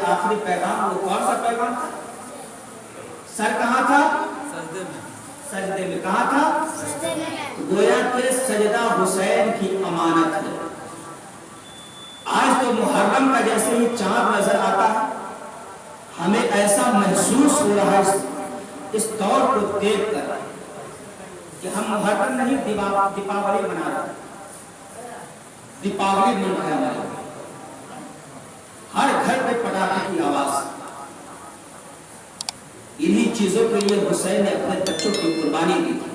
आखिरी पैगाम वो कौन सा पैगाम था? सर कहाँ था? सजदे में। कहाँ था? गोया के सजदा हुसैन की अमानत है। आज तो मुहर्रम का जैसे ही चांद नजर आता है, हमें ऐसा महसूस हो रहा है इस दौर को देख कर कि हम मुहर्रम नहीं दीपावली मना रहे। दीपावली मन है हमारे, हर घर में पटाखे की आवाज। इन्हीं चीजों के लिए हुसैन ने अपने बच्चों की कुर्बानी दी थी।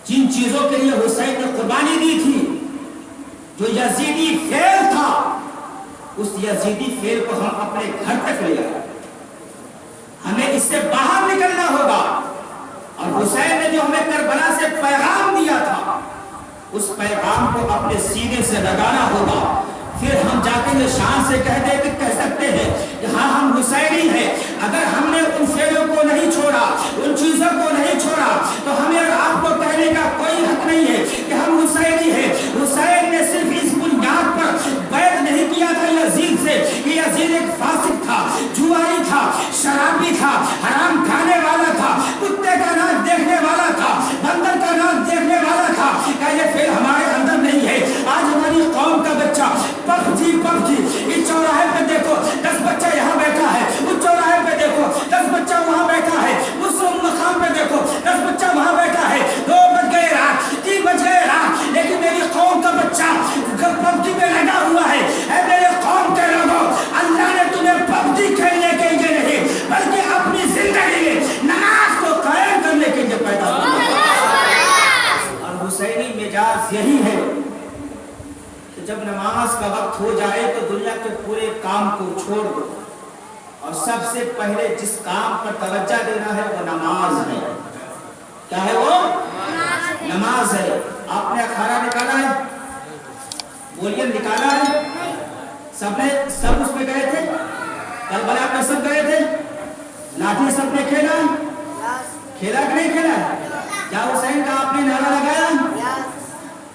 जिन चीजों के लिए हुसैन ने कुर्बानी दी थी, जो यजीदी फेल था, उस यजीदी फेल को हम अपने घर तक ले आए। हमें इससे बाहर निकलना होगा। और हुसैन ने जो हमें करबला से पैगाम दिया था, उस पैगाम को अपने सीने से लगाना होगा। फिर हम जाके ये शान से कह सकते हैं कि हाँ हम हुसैनी हैं। अगर हमने उन फेलों को नहीं छोड़ा, उन चीजों को नहीं छोड़ा, तो हमें और आपको कहने का कोई हक नहीं है कि हम हुसैनी हैं। हुसैन ने सिर्फ इस बुनियाद पर बैत नहीं किया था यजीद से कि यजीद एक फासिक था, जुआरी था, शराबी था, हराम खाने वाला था, कुत्ते का नाच देखने वाला था, बंदर का नाच देखने वाला था। क्या ये फेल हमारे अंदर नहीं है? आज हमारी कौम का बच्चा पबजी इस चौराहे पे देखो 10 बच्चा यहाँ बैठा है, उस चौराहे पे देखो 10 बच्चा वहाँ बैठा है, उस मकाम पे देखो 10 बच्चा वहाँ बैठा है। 2 बज गए रात, 3 बज गए रात, लेकिन मेरी कौम का बच्चा पबजी में लगा हुआ है। मेरे कौम के लोगों, अल्लाह ने तुम्हें पबजी खेलने के लिए नहीं, बल्कि अपनी जिंदगी में नमाज को कायम करने के लिए पैदा किया। और हुसैनी मिजाज यही है, जब नमाज का वक्त हो जाए तो दुनिया के पूरे काम को छोड़ दो और सबसे पहले जिस काम पर तवज्जो देना है वो नमाज है। क्या है वो? नमाज है। आपने अखाड़ा निकाला है? बोलिए निकाला है? सब उसमें गए थे? करबला में सब गए थे? लाठी सबने खेला? खेला कि नहीं खेला? क्या हुसैन का आपने नारा लगाया?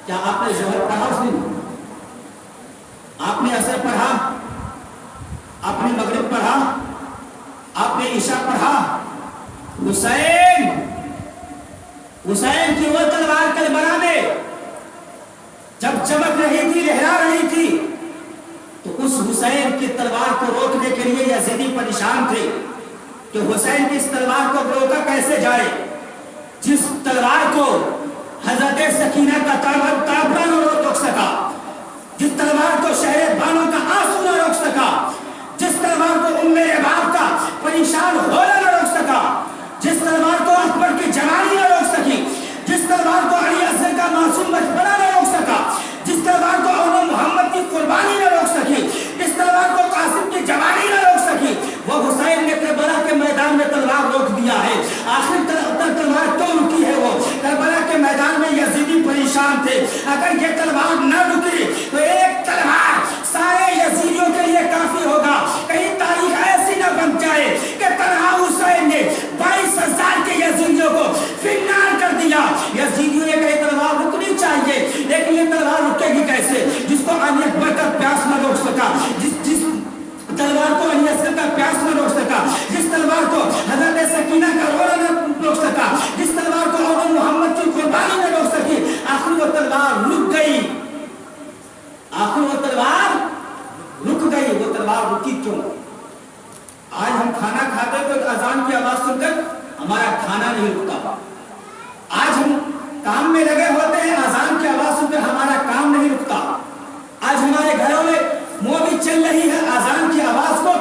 क्या आपने जोहर पढ़ा उस दिन? आपने असर पढ़ा? आपने मगरिब पढ़ा? आपने ईशा पढ़ा? हुसैन की वो तलवार करबला में जब चमक रही थी, लहरा रही थी, तो उस हुसैन की तलवार को रोकने के लिए यजीदी परेशान थे कि हुसैन की इस तलवार को रोका कैसे जाए। जिस तलवार को हजरत सकीना का ताबरा न रोक सका, जिस तलवार को शहर बानों का आंसू न रोक सका, जिस तलवार को उम्मे बाप का परेशान होना न रोक सका, जिस तलवार को अकबर की जवानी न रोक सकी, जिस तलवार को अली असगर का मासूम बचपना न रोक सका, जिस तलवार को औरंग मोहम्मद की कुर्बानी न रोक सकी, जिस तलवार को कासिम की जवानी न रोक सकी, वो हुसैन ने करबला के मैदान में तलवार रोक दिया है। आखिर तलवार क्यों रुकी है? वो करबला के मैदान में यजीदी परेशान थे। अगर ये तलवार न रुकी तो एक तलवार सारे यजीदियों के लिए काफी होगा। कहीं तारीख ऐसी न बन जाए कि तन्हा हुसैन ने 22,000 के यजीदियों को फिन्नार कर दिया। यजीदियों ने कही तलवार रुकनी चाहिए, लेकिन ये तलवार रुकेगी कैसे? जिसको अली अकबर का प्यास न रोक सका, जिस तलवार को अली असगर का प्यास न रोक सका, जिस तलवार को हजरत सकीना का रोना न रोक सका, जिस तलवार को औरंग मोहम्मद की कुर्बानी न रोक सकी, आखिर वो तलवार रुक गई। आखिर वो तलवार रुक गई। वो तलवार रुकी क्यों? आज हम खाना खाते तो अजान की आवाज सुनकर हमारा खाना नहीं रुकता। आज हम काम में लगे होते हैं, अजान की आवाज सुनकर हमारा काम नहीं रुकता। आज हमारे घरों में मूवी चल रही है, अजान की आवाज को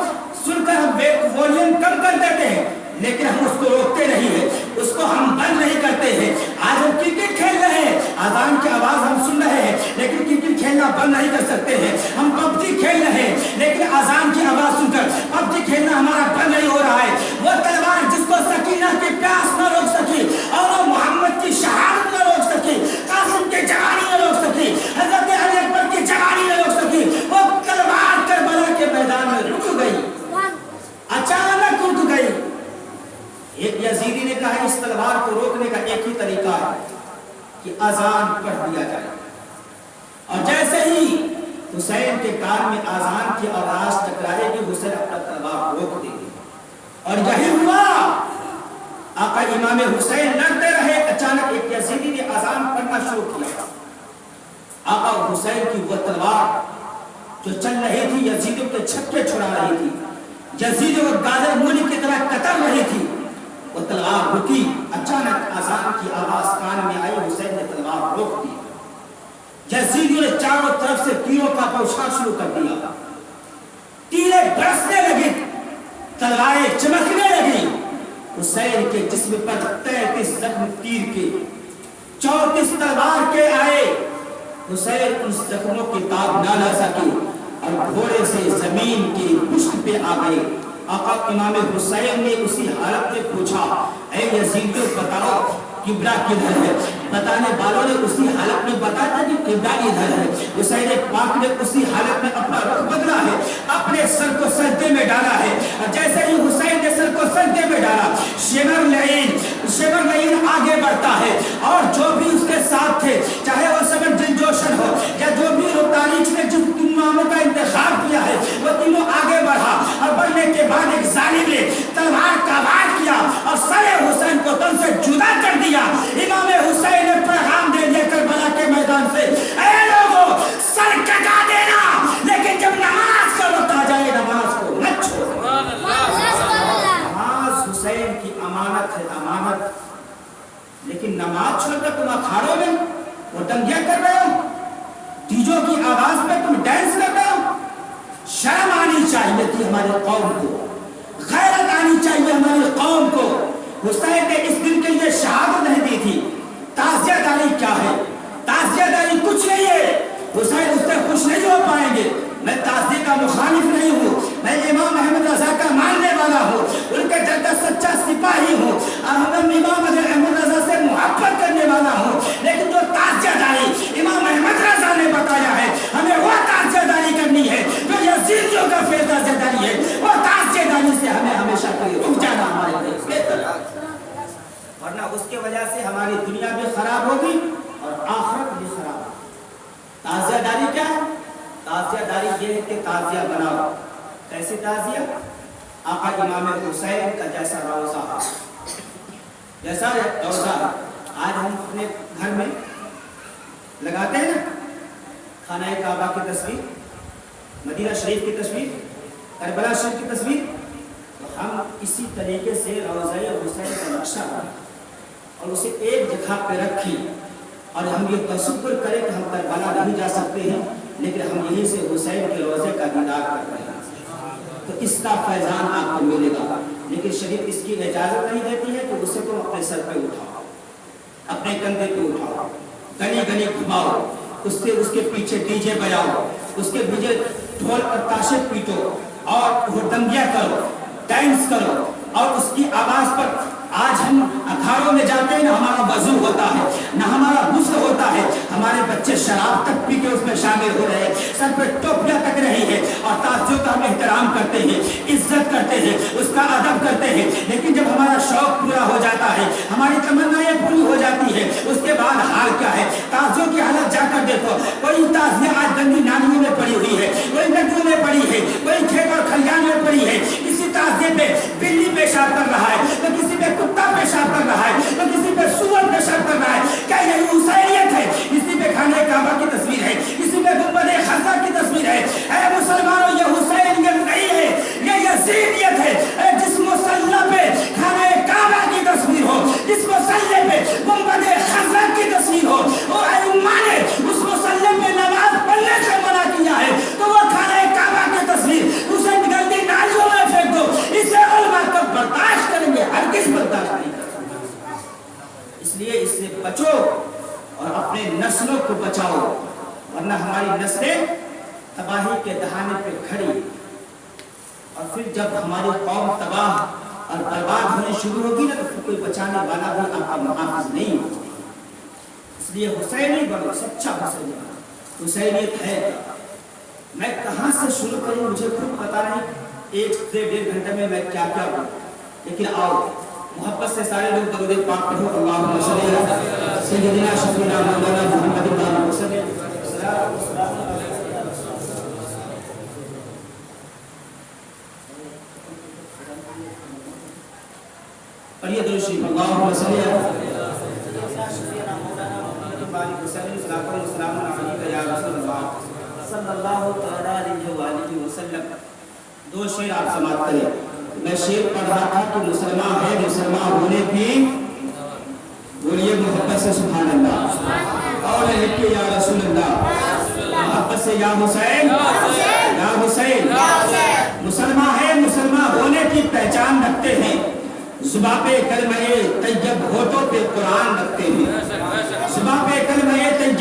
सुनकर हम वॉल्यूम कम कर देते हैं, लेकिन हम उसको रोकते नहीं है, उसको हम बंद नहीं करते हैं। आज हम क्रिकेट खेल रहे हैं, अजान की आवाज हम सुन रहे हैं, लेकिन क्रिकेट खेलना बंद नहीं कर सकते हैं। हम पबजी खेल रहे हैं, लेकिन अजान की आवाज सुनकर पबजी खेलना हमारा बंद नहीं हो रहा है। वो तलवार जिसको सकीना की प्यास न रोक सकी और मोहम्मद की शहादत न रोक सकी, कासिम की जवानी न रोक सकी, हजरत अली अकबर की जवानी न रोक सकी, वो तलवार करबला के मैदान में रुक गई, अचानक रुक गई। एक यजीदी ने कहा इस तलवार को रोकने का एक ही तरीका है कि अजान पढ़ दिया जाए। और जैसे ही हुसैन के कान में अजान की आवाज टकराएगी, इमाम हुसैन लड़ते रहे। अचानक एक यजीदी ने अजान पढ़ना शुरू किया। आका हुसैन की वो तलवार जो चल रही थी यजीदियों के छक्के छुड़ा रही थी, यजीदियों को गाजर मूली की तरह कतर रही थी, वो तलवार रुकी। अचानक अजान की आवाज कान में आई, हुसैन ने तलवार रोक दी। यजीदियों ने चारों तरफ से तीरों का बौछार शुरू कर दिया। तीरें बरसने लगी, तलवारें चमकने लगी। हुसैन के जिस्म पर 33 जख्म तीर के, 34 तलवार के आए। हुसैन उन जख्मों की ताब ना ला सके और घोड़े से जमीन की पुष्ट पे आ गए। आका इमाम हुसैन ने उसी हालत में पूछा, ऐ यजीदियों बताओ किबला किधर है? बताने वालों ने उसी हालत में बताया कि किबला इधर है। हुसैन पाक ने उसी हालत में अपना रुख बदला है, अपने सर को सजदे में डाला है। जैसे ही हुसैन ने सर को सजदे में डाला, शिमरलईन आगे बढ़ता है और जो भी उसके साथ थे, चाहे वो सबन दिलजोशन हो या जो भी तारीख ने जिन इमामों का इंतखाब किया है, वो तीनों आगे बढ़ा और बढ़ने के बाद एक जालिम ने तलवार का वार किया और सरे हुसैन को तन से जुदा कर दिया। इमाम हुसैन ने पैगाम दे दिया करबला के मैदान से, ऐ लोगों सर कटा देना, लेकिन जब नमाज का वक्त आ जाए नमाज को मत छोड़ो। नमाज हुसैन की अमानत है, अमानत। लेकिन नमाज छोड़कर तुम अखाड़ों में वो दंगिया कर रहे हो, डीजों की आवाज में तुम डांस कर रहे हो। शर्म आनी चाहिए थी हमारे कौम को, गैरत आनी चाहिए हमारी कौम को। हुसैन ने इस दिन के लिए शहादत नहीं दी थी। ताज़ियादारी क्या है? ताज़ियादारी कुछ नहीं है। हुसैन उससे खुश नहीं हो पाएंगे। मैं ताज़िया का मुखालिफ नहीं हूँ, मैं इमाम अहमद रजा का मानने वाला हूँ, उनके डर का सच्चा सिपाही हूँ और हम इमाम अहमद रजा से मुहब्बत करने वाला हूँ। लेकिन जो ताज़ियादारी इमाम अहमद रजा ने बताया है, हमें वो ताज़ियादारी करनी है जो यजीदियों का फिर ताज़ियादारी है। वो ताज़ियादारी से हमें हमेशा के लिए रुक जाना हमारे देश के तरफ, वरना उसके वजह से हमारी दुनिया भी खराब होगी और आखिरत भी खराब होगी। ताज़ियादारी क्या है? ताज़ियादारी ये है कि ताज़िया बनाओ। कैसे ताज़िया? आका इमाम हुसैन का जैसा रोज़ा, जैसा रोज़ा आज हम अपने घर में लगाते हैं ना, खाना काबा की तस्वीर, मदीना शरीफ की तस्वीर, करबला शरीफ की तस्वीर, तो हम इसी तरीके से रोज़ा हुसैन का नक्शा और उसे एक जगह पे रखी और हम ये तसव्वुर करें कि हम करबला नहीं जा सकते हैं, लेकिन हम यहीं से हुसैन के रोज़े का दीदार कर रहे हैं, तो इसका फैजान आपको मिलेगा। लेकिन शरीयत इसकी इजाज़त नहीं देती है कि उसे तुम अपने सर पे उठाओ, अपने कंधे पे उठाओ, गली गली घुमाओ, उससे उसके पीछे डीजे बजाओ, उसके पीछे ढोल और ताशे पीटो और वो दंगिया करो, डांस करो और उसकी आवाज़ पर आज हम अखाड़ों में जाते हैं ना, हमारा वजू होता है ना, हमारा गुस्ल होता है, हमारे बच्चे शराब तक पी के उसमें शामिल हो रहे हैं, सर पे टोपियां तक रही है और ताज़ियों का हम एहतराम करते हैं, इज्जत करते हैं, उसका अदब करते हैं। लेकिन जब हमारा शौक पूरा हो जाता है, हमारी तमन्नाएं पूरी हो जाती है, उसके बाद हाल क्या है? ताज़ियों की हालत जाकर देखो, कोई ताज़िया आज गंदी नालियों में पड़ी हुई है, कोई नदियों में पड़ी है, कोई खेत और खलिहान में पड़ी है। किसी ताज़िए पे बिल्ली पेशाब कर रहा है, तो किसी पे कुत्ता पेशाब कर रहा है, तो किसी पे सुअर पेशाब कर रहा है। क्या यही हुसैनियत है? किसी पे खाने काबा की तस्वीर है, किसी पे गुंबदे खज़ा की तस्वीर है। ऐ मुसलमानों, ये हुसैनियत नहीं है, ये यजीदियत है। जिस मुसल्ला पे खाने काबा की तस्वीर हो, जिस मुसल्ले पे गुंबदे खज़ा की तस्वीर हो, और उम्मा ने उस मुसल्ले पे नमाज पढ़ने से मना किया है, तो वो खाने काबा की तस्वीर उसे गंदी नालियों में फेंक दो। इसे उलमा कब बर्दाश्त करेंगे? हरगिज़ बर्दाश्त नहीं करेंगे। इसलिए इससे बचो और अपने नस्लों को बचाओ, वरना हमारी नस्लें तबाही के दहाने पे खड़ी, और फिर जब हमारी कौम तबाह और बर्बाद होने शुरू होगी ना, तो फिर कोई बचाने वाला भी आपका मुहाफिज नहीं होगा। इसलिए हुसैनी बनो, सच्चा हुसैनी बनो। हुसैनियत है, मैं कहाँ से शुरू करूँ मुझे खुद पता नहीं, 1 से 1.5 घंटे में मैं क्या क्या बोलूँ। लेकिन आओ मोहब्बत से सारे लोग दरूद पाक पढ़ो, अल्लाहुम्मा सल्ली अला सय्यिदिना शफीना मौलाना मुहम्मद वसल्लम। اور یہ درود شریف اللہم صلی اللہ علیہ وآلہ وسلم. دو شعر آپ سماعت کریں. میں شعر پڑھ رہا تھا کہ مسلمان ہے مسلمان ہونے کی بولیے محبت سے سبحان اللہ اور لکھے یا رسول اللہ محبت سے یا حسین یا حسین. مسلمان ہے مسلمان ہونے کی پہچان رکھتے ہیں زباں پہ کلمہ طیب ہونٹوں پہ قرآن رکھتے ہیں زباں پہ کلمہ طیب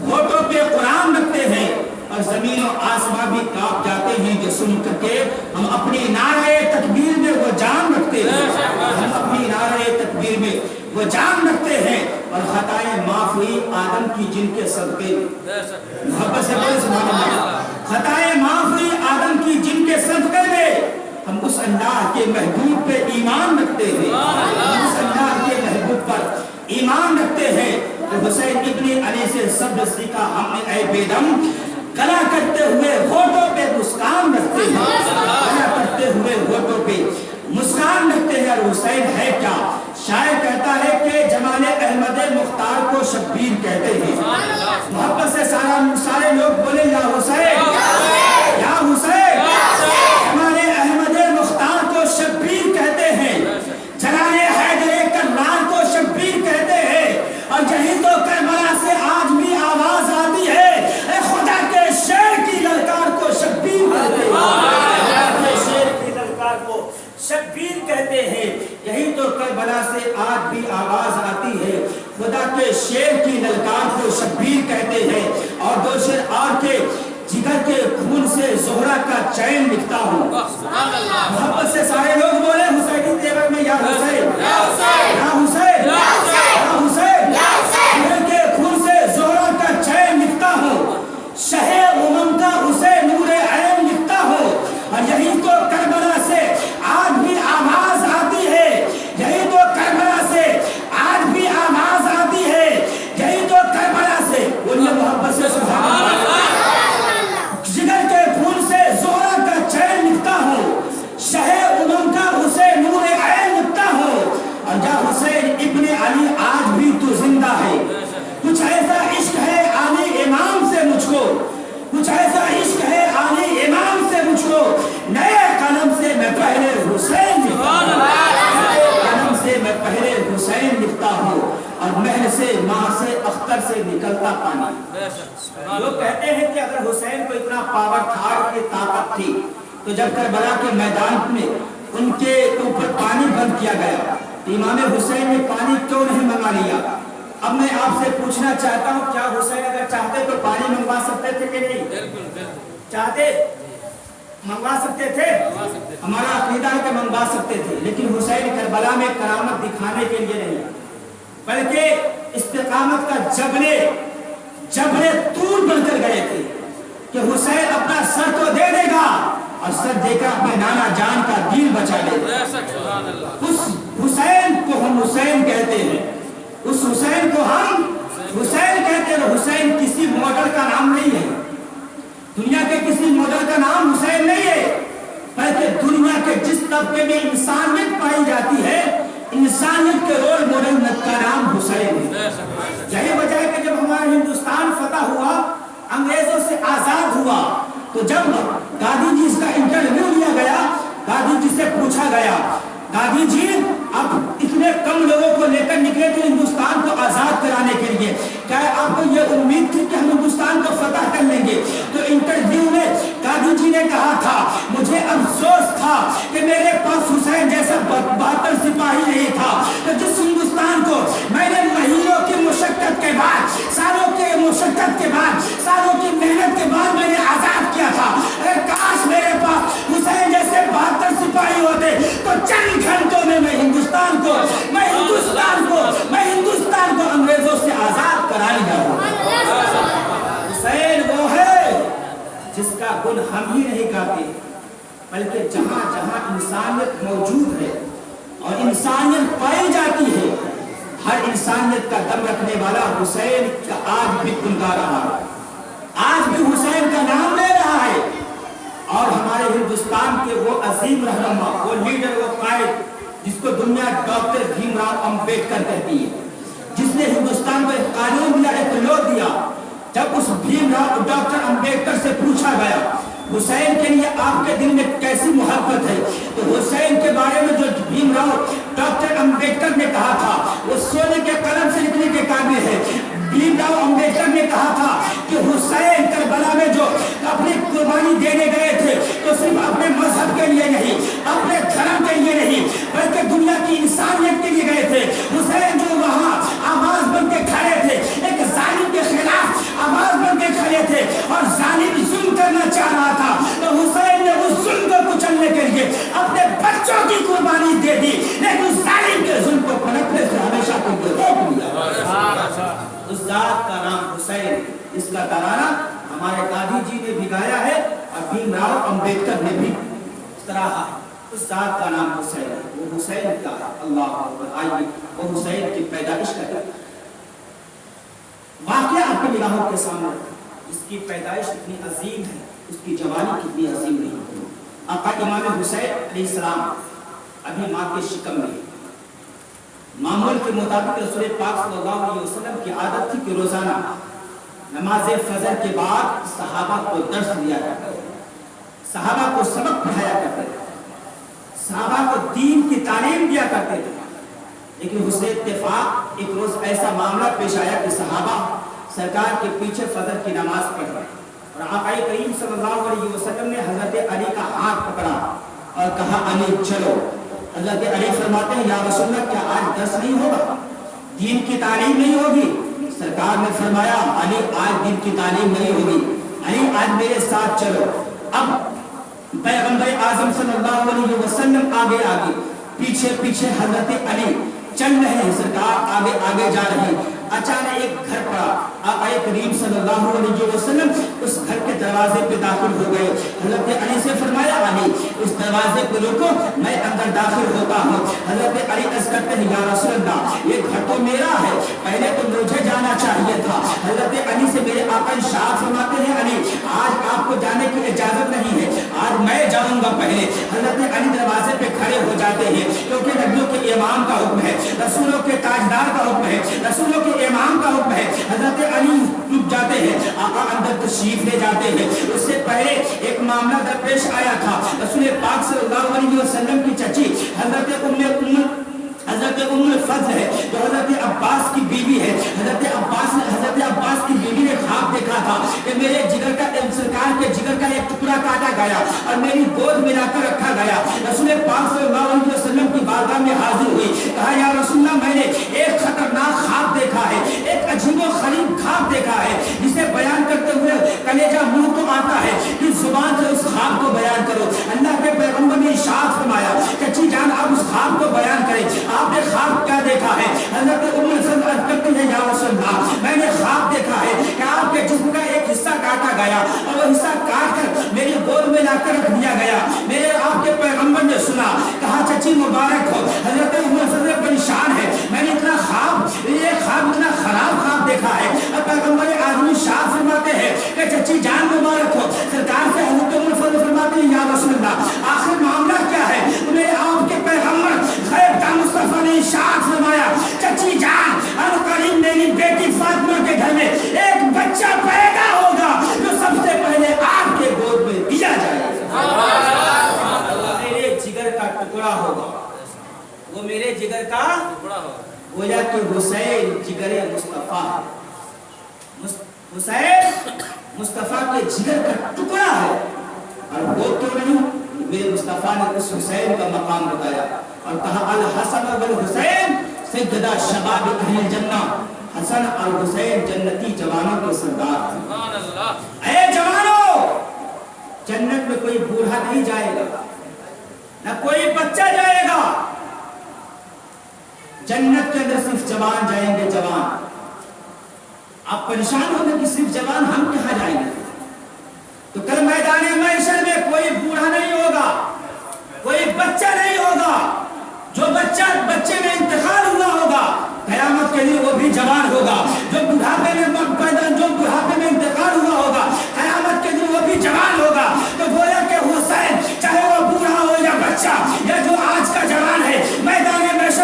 ہونٹوں پہ قرآن رکھتے ہیں اور زمین و آسمان بھی کانپ جاتے ہیں جو سن کر کے ہم اپنی نعرہ تکبیر میں وہ جان رکھتے ہیں ہم اپنی نعرہ تکبیر میں وہ جان رکھتے ہیں اور خطائیں معاف ہوئی آدم کی جن کے صدقے محبت سے بولے سبحان اللہ خطائیں معاف ہوئی آدم کی جن کے صدقے میں ہم اس اللہ کے محبوب پہ ایمان رکھتے ہیں ہم اس اللہ کے محبوب پر ایمان رکھتے ہیں کہ حسین ابن علی سے سب سیکھا ہم نے اے بیدم کلا کرتے ہوئے ہونٹوں پہ مسکان رکھتے ہیں کلا کرتے ہوئے ہونٹوں پہ مسکان رکھتے ہیں. اور حسین ہے کیا شاعر کہتا ہے کہ جمال احمد مختار کو شبیر کہتے ہیں. محبت سے سارے لوگ بولے یا حسین یا حسین. جمال احمد مختار کو شبیر کہتے ہیں جلال حیدر کرار کو شبیر کہتے ہیں. اور یہی تو کربلا سے آج بھی آواز آتی ہے اے خدا کے شیر کی للکار کو شبیر کہتے ہیں شیر کی للکار کو شبیر کہتے ہیں. یہی تو کربلا سے آج بھی آواز آتی ہے خدا کے شیر کی للکار کو شبیر کہتے ہیں. اور دو شعر اور کے جگر کے خون سے زہرا کا چین لکھتا ہوں. محبت سے سارے لوگ بولے حسینی تیور میں یا حسین یا حسین یا حسین یا حسین. جگر کے خون سے زہرا کا چین لکھتا ہوں شہ امم کا اسے نور عین لکھتا ہوں. اور یہی تو کربلا سے آج بھی آواز آتی ہے یہی تو کربلا سے آج بھی آواز آتی ہے یہی تو کربلا سے بولیے محبت سے سبحان اللہ. جگر کے خون سے زہرا کا چین لکھتا ہوں شہ امم کا اسے نور عین لکھتا ہوں. اور یا حسین ابن علی آج بھی تو زندہ ہے کچھ ایسا عشق ہے علی امام سے مجھ کو کچھ ایسا عشق ہے علی امام سے مجھ کو نئے قلم سے میں پہلے حسین لکھتا ہوں نئے قلم سے میں پہلے حسین لکھتا ہوں. اور محل سے ماں سے اختر سے نکلتا پانی. لوگ کہتے ہیں کہ اگر حسین کو اتنا پاور تھا کہ طاقت تھی تو جب کربلا کے میدان میں ان کے اوپر پانی بند کیا گیا امام حسین نے پانی کیوں نہیں منگا لیا؟ اب میں آپ سے پوچھنا چاہتا ہوں کیا حسین اگر چاہتے تو پانی منگوا سکتے تھے کہ نہیں؟ چاہتے منگوا سکتے تھے. ہمارا عقیدہ ہے کہ منگوا سکتے تھے لیکن حسین کربلا میں کرامت دکھانے کے لیے نہیں بلکہ استقامت کا جبلے طول بن کر گئے تھے کہ حسین اپنا سر تو دے دے گا اور سر دے کر اپنے نانا جان کا دل بچا لے گا. اس حسین کو ہم حسین کہتے ہیں اس حسین کو ہم حسین کہتے ہیں. حسین کسی ماڈل کا نام نہیں ہے دنیا کے کسی ماڈل کا نام حسین نہیں ہے بلکہ دنیا کے جس طبقے میں انسانیت پائی جاتی ہے انسانیت کے رول ماڈل کا نام حسین ہے. یہی وجہ ہے کہ جب ہمارا ہندوستان فتح ہوا انگریزوں سے آزاد ہوا تو جب گاندھی جی کا انٹرویو لیا گیا گاندھی جی سے پوچھا گیا گاندھی جی اب اتنے کم لوگوں کو لے کر نکلے تھے ہندوستان کو آزاد کرانے کے لیے کیا آپ کو یہ امید تھی کہ ہم ہندوستان کو فتح کر لیں گے؟ تو انٹرویو میں گاندھی جی نے کہا تھا مجھے افسوس تھا کہ میرے پاس حسین جیسا بہادر سپاہی نہیں تھا تو جس ہندوستان کو میں نے مہینوں کی مشقت کے بعد سالوں کی مشقت کے بعد سالوں کی محنت کے بعد میں نے آزاد کیا تھا. کاش میرے پاس حسین جیسے بہادر سپاہی ہوتے تو چند گھنٹوں میں میں ہندوستان کو انگریزوں سے آزاد کرا لیا ہوں. حسین وہ ہے جس کا گن ہم ہی نہیں گاتے بلکہ جہاں جہاں انسانیت موجود ہے اور انسانیت پائی جاتی ہے ہر انسانیت کا دم رکھنے والا حسین کا آج بھی گنگا رہا ہے آج بھی حسین کا نام لے رہا ہے. اور ہمارے ہندوستان کے وہ عظیم رہنما وہ لیڈر وہ قائد جس کو دنیا दुनिया डॉक्टर भीमराव अंबेडकर कहती है, जिसने हिंदुस्तान को एक कानून दिया, एक लॉ दिया। जब उस भीमराव डॉक्टर अंबेडकर से पूछा गया हुसैन के लिए आपके दिल में कैसी मोहब्बत है, तो हुसैन के बारे में जो भीमराव डॉक्टर अंबेडकर ने कहा था वो सोने के कलम से लिखने के काबिल है। भीमराव अंबेडकर ने कहा था कि हुसैन करबला में जो अपनी कुर्बानी देने गए थे तो सिर्फ अपने मजहब के लिए नहीं, अपने धर्म के लिए नहीं, बल्कि दुनिया की इंसानियत के लिए गए थे। हुसैन जो वहाँ आवाज बन के खड़े थे, एक जालिम के खिलाफ आवाज बन के खड़े थे और जालिम जुल्म करना चाह रहा था, तो हुसैन ने उस जुल्म को कुचलने के लिए अपने बच्चों की कुर्बानी दे दी, लेकिन उस जालिम के जुल्म को पनपने से हमेशा को रोक दिया। उस जात का नाम हुसैन, इसका तराना हमारे गांधी जी ने भी गाया है और भीमराव अंबेडकर ने भी सराहा है। उस जात का नाम हुसैन है। वो हुसैन का अल्लाह अकबर। आइए वो हुसैन की पैदाइश का वाकया आपके निगाहों के सामने, इसकी पैदाइश इतनी अजीम है, उसकी जवानी कितनी अजीम नहीं। आका इमाम हुसैन अलैहिस्सलाम अभी माँ के शिकम में, मामूल के मुताबिक रसूल पाक सल्लल्लाहु अलैहि वसल्लम की आदत थी कि रोजाना नमाज फजर के बाद सहाबा को दर्स दिया करते थे, सहाबा को सबक पढ़ाया करते थे, सहाबा को दीन की तालीम दिया करते थे। लेकिन हुसैन इत्तेफाक एक रोज ऐसा मामला पेश आया कि सहाबा सरकार के पीछे फजर की नमाज पढ़ रहे और आका करीम सल्लल्लाहु अलैहि वसल्लम ने हजरत अली का हाथ पकड़ा और कहा अली चलो। हजरत अली फरमाते हैं या रसूलल्लाह क्या आज दर्स नहीं होगा, दीन की तालीम नहीं होगी? सरकार ने फरमाया अली आज दीन की तालीम नहीं होगी, अली आज मेरे साथ चलो। अब पैगंबर आजम सल्लल्लाहु अलैहि वसल्लम आगे आगे, पीछे पीछे हजरत अली चल रहे हैं, सरकार आगे आगे जा रहे हैं। अचानक एक घर पड़ा, आका करीम सल्लल्लाहु अलैहि वसल्लम उस घर के दरवाजे पे दाखिल हो गए। हजरत अली से फरमाया अली उस दरवाजे पे रुको, मैं अंदर दाखिल होता हूँ। हजरत अली अर्ज करते हैं या रसूलल्लाह ये घर तो मेरा है, पहले तो मुझे जाना चाहिए था। हजरत अली से मेरे आका इरशाद फरमाते हैं अली आज आपको जाने की इजाजत नहीं है, आज मैं जाऊंगा पहले। हजरत अली दरवाजे पे खड़े हो जाते हैं, क्योंकि नबियों के इमाम का हुक्म है, रसूलों के ताजदार का हुक्म है, रसूलों के इमाम का हुक्म है। हजरत अली रुक जाते हैं, आका अंदर तशरीफ ले जाते हैं। उससे पहले एक मामला दरपेश आया था, रसूल पाक सल्लल्लाहु अलैहि वसल्लम की चची हजरत उम्मुल फज़ल है जो हजरत अब्बास की बीवी है। हजरत अब्बास की बीवी ने ख्वाब देखा था कि मेरे जिगर का सरकार के जिगर का एक टुकड़ा काटा गया और मेरी गोद में लाकर रखा गया। रसूल पाक सल्लल्लाहु अलैहि वसल्लम की बारगाह में हाजिर हुई, कहा या रसूलल्लाह मैंने एक खतरनाक ख्वाब देखा है, एक अजीबोगरीब ख्वाब देखा है जिसे बयान करते हुए कलेजा मुंह को आता है कि जुबान से उस ख्वाब को बयान करो। अल्लाह के पैगंबर ने इरशाद फरमाया चची जान आप उस ख्वाब को बयान करें, आपने ख्वाब क्या देखा है? हजरत उम्मुल फज़ल अर्ज़ करती है या रसूलल्लाह मैंने ख्वाब देखा है कि आपके जिस्म का एक हिस्सा काटा गया और वो हिस्सा काट कर मेरी गोद में लाकर रख दिया गया। मेरे आपके पैगंबर ने सुना, कहा चची मुबारक हो। हजरत उम्मुल फज़ल परेशान है, मैंने इतना ख्वाब इतना खराब ख्वाब देखा है। और पैगंबर आज़म शाह फरमाते हैं कि चची जान मुबारक हो। सरकार से हजरत उम्मुल फज़ल फरमाते हैं या रसूलल्लाह आखिर मामला क्या है? मेरे आपके पैगंबर गैब का मुस्तफा ने इरशाद फरमाया चची जान अल करीम मेरी बेटी फातिमा के घर में एक बच्चा पैदा होगा जो सबसे पहले आपके गोद में दिया जाएगा, मेरे जिगर का टुकड़ा होगा, वो मेरे जिगर का टुकड़ा होगा। गोया कि हुसैन जिगरे मुस्तफा, हुसैन मुस्तफा के जिगर का टुकड़ा है। और वो क्यों नहीं, मेरे मुस्तफा ने उस हुसैन का मकाम बताया और कहा अल हसन वल हुसैन सैयदा शबाब अहल जन्नत, हसन और हुसैन जन्नती जवानों के सरदार हैं। सुभान अल्लाह। ऐ जवानों, जन्नत में कोई बूढ़ा नहीं जाएगा, ना कोई बच्चा जाएगा, जन्नत के अंदर सिर्फ जवान जाएंगे, जवान। आप परेशान होंगे कि सिर्फ जवान, हम कहाँ जाएंगे? तो कल मैदान महशर में कोई बूढ़ा नहीं होगा, कोई बच्चा नहीं होगा। जो बच्चे में इंतकाल हुआ होगा कयामत के लिए वो भी जवान होगा। जो बुढ़ापे में इंतकाल हुआ होगा कयामत के लिए वो भी जवान होगा। तो गोया के हुसैन चाहे वो बूढ़ा हो या बच्चा या जो आज का जवान है मैदान महशर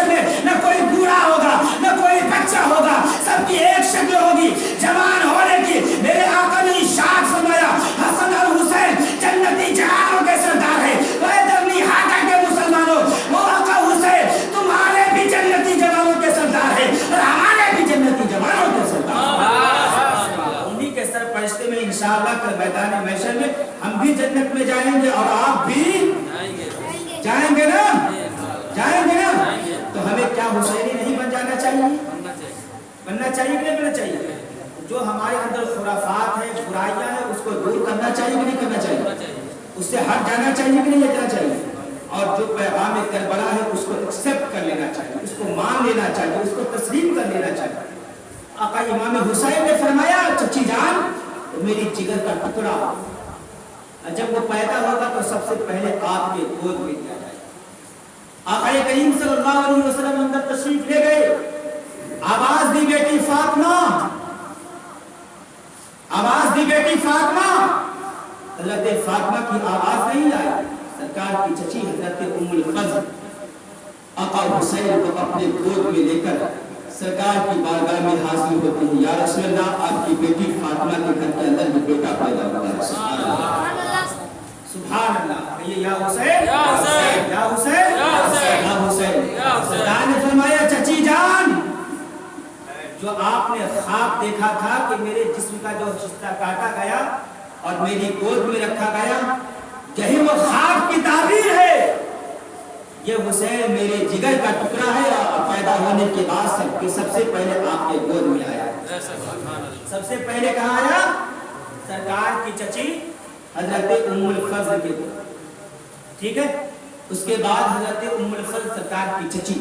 گے نا؟ جائیں گے نا؟ تو ہمیں کیا حسینی نہیں بن جانا چاہیے؟ بننا چاہیے کہ نہیں بننا چاہیے؟ جو ہمارے اندر خرافات ہیں، برائیاں ہیں، اس کو دور کرنا چاہیے کہ نہیں کرنا چاہیے؟ اس سے ہٹ جانا چاہیے کہ نہیں ہٹنا چاہیے؟ اور جو پیغام کربلا ہے اس کو ایکسپٹ کر لینا چاہیے، اس کو مان لینا چاہیے، اس کو تسلیم کر لینا چاہیے۔ آقا امام حسین نے فرمایا چچی جان میری جگر کا ٹکڑا، جب وہ پیدا ہوگا تو سب سے پہلے آپ کے گود میں دیا جائے۔ آقا کریم صلی اللہ علیہ وسلم اندر تشریف لے گئے، آواز دی بیٹی فاطمہ، آواز دی بیٹی فاطمہ۔ حضرت فاطمہ کی آواز نہیں آئی، سرکار کی چچی حضرت ام الفضل آقا حسین کو اپنے گود میں لے کر سرکار کی بارگاہ میں حاضر ہوتے ہیں۔ یا رسول اللہ آپ کی بیٹی فاطمہ کے گھر کے اندر بھی بیٹا پیدا ہوا ہے۔ سبحان اللہ، یہ یا حسین یا حسین یا حسین یا حسین۔ سرکار نے فرمایا چچی جان جو آپ نے خواب دیکھا تھا کہ میرے جسم کا جو حصہ کاٹا گیا اور میری گود میں رکھا گیا، یہی وہ خواب کی تعبیر ہے۔ یہ حسین میرے جگر کا ٹکڑا ہے اور پیدا ہونے کے بعد سب سے پہلے آپ کے گود میں آیا۔ سب سے پہلے کہاں آیا؟ سرکار کی چچی حضرت ام الفضل کے گود، ٹھیک ہے؟ اس کے بعد حضرت ام الفضل سرکار کی چچی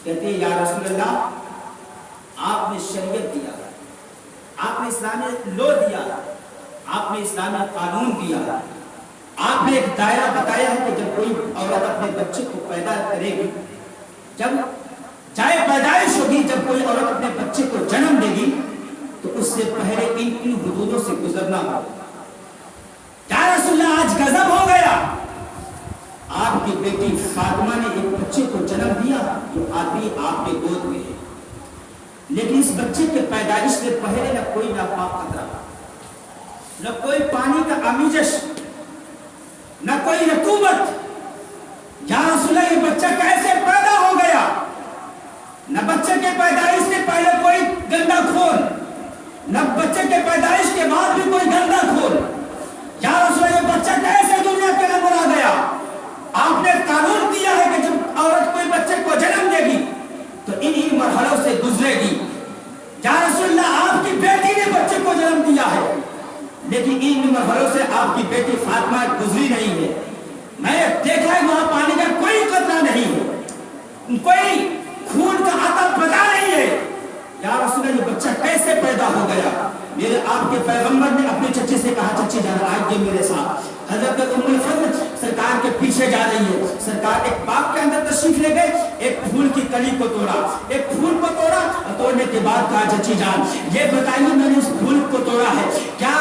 کہتے ہیں یا رسول اللہ آپ نے شریعت دیا، آپ نے اسلامی لو دیا، آپ نے اسلامی قانون دیا، آپ نے ایک دائرہ بتایا ہے کہ جب کوئی عورت اپنے بچے کو پیدا کرے گی، جب چاہے پیدائش ہوگی، جب کوئی عورت اپنے بچے کو جنم دے گی تو اس سے پہلے ان حدودوں سے گزرنا ہوگا۔ یا رسول اللہ آج غضب ہو گیا، آپ کی بیٹی فاطمہ نے ایک بچے کو جنم دیا جو ابھی آپ کے گود میں ہے، لیکن اس بچے کے پیدائش سے پہلے نہ کوئی ناپاک قطرہ، نہ کوئی پانی کا آمیزش، نہ کوئی رطوبت۔ یا رسول اللہ یہ بچہ کیسے پیدا ہو گیا؟ نہ بچے کے پیدائش سے پہلے کوئی گندا خون، نہ بچے کے پیدائش کے بعد بھی کوئی گندا خون۔ یا رسول اللہ یہ بچہ کیسے دنیا کے اندر آ گیا؟ آپ نے قانون دیا ہے کہ جب عورت کوئی بچے کو جنم دے گی تو ان مرحلوں سے گزرے گی۔ یا رسول اللہ آپ کی بیٹی نے بچے کو جنم دیا ہے، لیکن ان مرحلوں سے آپ کی بیٹی فاطمہ گزری نہیں ہے۔ میں نے دیکھا ہے وہاں پانی کا کوئی قطرہ نہیں ہے، کوئی خون کا عطر پتا نہیں ہے۔ یا رسول اللہ یہ بچہ کیسے پیدا ہو گیا؟ میرے آپ کے پیغمبر نے اپنے چچے سے کہا چچی جان آئیے میرے ساتھ۔ حضرت ام الفضل سرکار کے پیچھے جا رہی ہے، سرکار ایک باغ کے اندر تشریف لے گئے، ایک پھول کی کلی کو توڑا، ایک پھول کو توڑا اور توڑنے کے بعد کہا چچی جان یہ بتائیے میں نے اس پھول کو توڑا ہے، کیا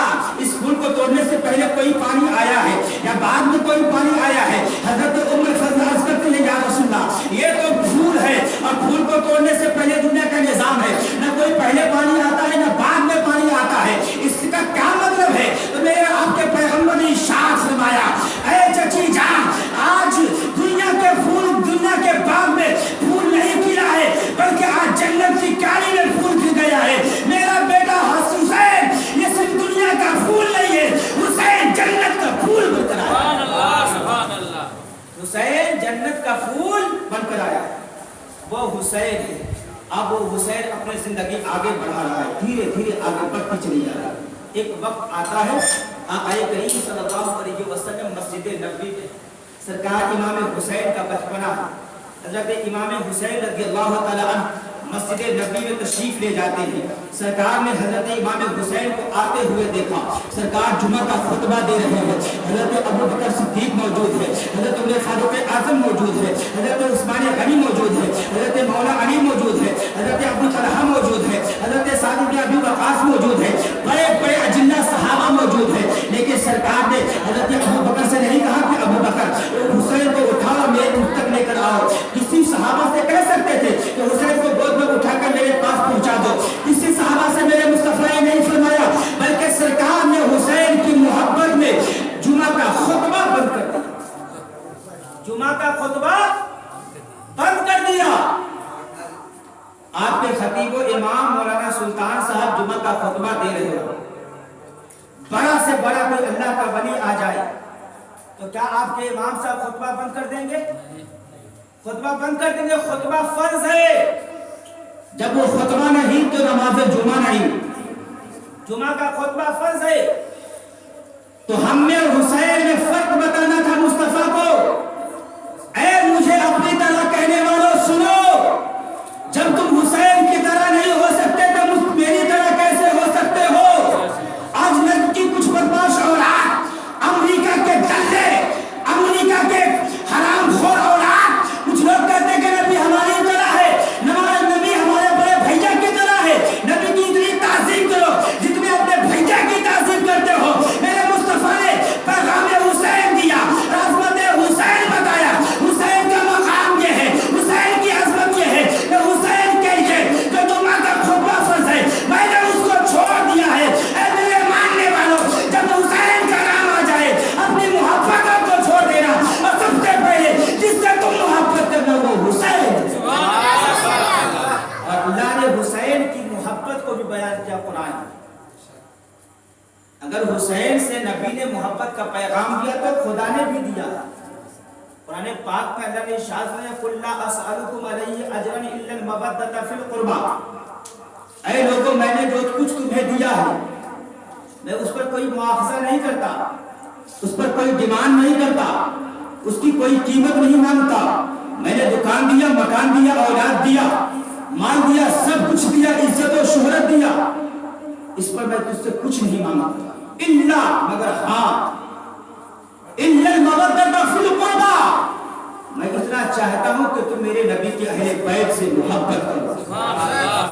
اس پھول کو توڑنے سے پہلے کوئی پانی آیا ہے یا بعد میں کوئی پانی آیا ہے؟ حضرت ام الفضل عرض کرتے ہیں یا رسول اللہ یہ تو پھول ہے اور پھول کو توڑنے سے پہلے دنیا کا نظام ہے، نہ کوئی پہلے پانی آتا ہے نہ بعد میں پانی آتا ہے، اس کا کیا مطلب ہے؟ تو میرے آپ کے پیغمبر نے ارشاد فرمایا اے چچی جان آج دنیا کے پھول دنیا کے باغ میں پھول نہیں کھلا ہے بلکہ آج جنت کی کالی میں پھول کھل گیا ہے۔ میرا بیٹا حسین یہ صرف دنیا کا پھول نہیں ہے، حسین جنت کا پھول بن کر آیا۔ سبحان اللہ سبحان اللہ، حسین جنت کا پھول بن کر آیا، وہ حسین ہے۔ اب وہ حسین اپنی زندگی آگے بڑھا رہا ہے، دھیرے دھیرے آگے بڑھتی چلی جا رہا ہے۔ ایک وقت آتا ہے آقا کریم صلی اللہ علیہ وسلم مسجد نبوی میں سرکار امام حسین کا بچپنا، حضرت امام حسین رضی اللہ تعالی عنہ مسجد نبوی میں تشریف لے جاتے ہیں۔ سرکار نے حضرت امام حسین کو آتے ہوئے دیکھا، سرکار جمعہ کا خطبہ دے رہے ہیں، حضرت ابو بکر صدیق موجود ہے، حضرت عمر فاروق اعظم موجود ہے، حضرت عثمان غنی موجود ہے، حضرت مولا علی موجود ہے، حضرت ابو طلحہ موجود ہے، حضرت سعد بن ابی وقاص موجود ہے، بڑے بڑے اجلہ صحابہ موجود ہے۔ لیکن سرکار نے حضرت ابو بکر سے نہیں کہا کہ ابو بکر حسین کو اٹھاؤ میرے مجھ تک لے کر آؤ، کسی صحابہ سے کہہ سکتے تھے کہ حسین کو گود میں اٹھا کر میرے پاس پہنچا دو، کسی صحابہ سے میرے مصطفیٰ نے نہیں فرمایا، بلکہ سرکار نے حسین کی محبت میں جمعہ کا خطبہ بند کر دیا، جمعہ کا خطبہ بند کر دیا۔ آپ کے خطیب و امام مولانا سلطان صاحب جمعہ کا خطبہ دے رہے ہو، بڑا سے بڑا کوئی اللہ کا ولی آ جائے تو کیا آپ کے امام صاحب خطبہ بند کر دیں گے؟ خطبہ بند کر دیں گے؟ خطبہ فرض ہے. جب وہ خطبہ نہیں تو نماز جمعہ نہیں. جمعہ کا خطبہ فرض ہے. تو ہم نے حسین میں فرق بتانا تھا مصطفیٰ کو. اے مجھے اپنی طرح کہنے والوں سنو، جب تم حسین کی طرح نہیں ہو سکتے تو میری طرح کیسے ہو سکتے ہو؟ آج نجد کی کچھ بدماش اولاد، امریکہ کے دلے، امریکہ کے حرام خور اولاد، کچھ لوگ کہتے ہیں کہ نبی ہماری طرح ہے، نبی ہمارے بڑے بھیا کی طرح ہے. نبی کی اتنی تعظیم کرو جتنے اپنے بھیا کی تعظیم کرتے ہو. میرے مصطفیٰ نے پیغام حسین دیا، عظمت حسین بتایا. حسین کا مقام یہ ہے، حسین کی عظمت یہ ہے کہ حسین کہیے جو جمعہ کا خطبہ فرض ہے میں نے اس کو چھوڑ دیا ہے. اے میرے ماننے والوں، جب حسین کا نام آ جائے اپنی محبتوں کو چھوڑ دینا، اور سب سے پہلے جس سے تم محبت کرنا وہ حسین. اور اللہ نے حسین کی محبت کو بھی بیان کیا قرآن میں. اگر حسین سے نبی نے محبت کا پیغام دیا تو خدا نے بھی دیا. قرآن پاک میں اللہ نے ارشاد فرمایا قل لا اسألکم علیہ اجرا الا المودۃ فی القربى. اے لوگوں، میں نے جو کچھ تمہیں دیا ہے میں اس پر کوئی مواخذہ نہیں کرتا، اس پر کوئی ڈیمانڈ نہیں کرتا، اس کی کوئی قیمت نہیں مانگتا. میں نے دکان دیا، مکان دیا، اولاد دیا، مال دیا، سب کچھ دیا، عزت و شہرت دیا، اس پر میں تجھ سے کچھ نہیں مانگتا. الا مگر ہاں الا المودۃ فی القربى، میں اتنا چاہتا ہوں کہ تم میرے نبی کے اہل بیت سے محبت کرو.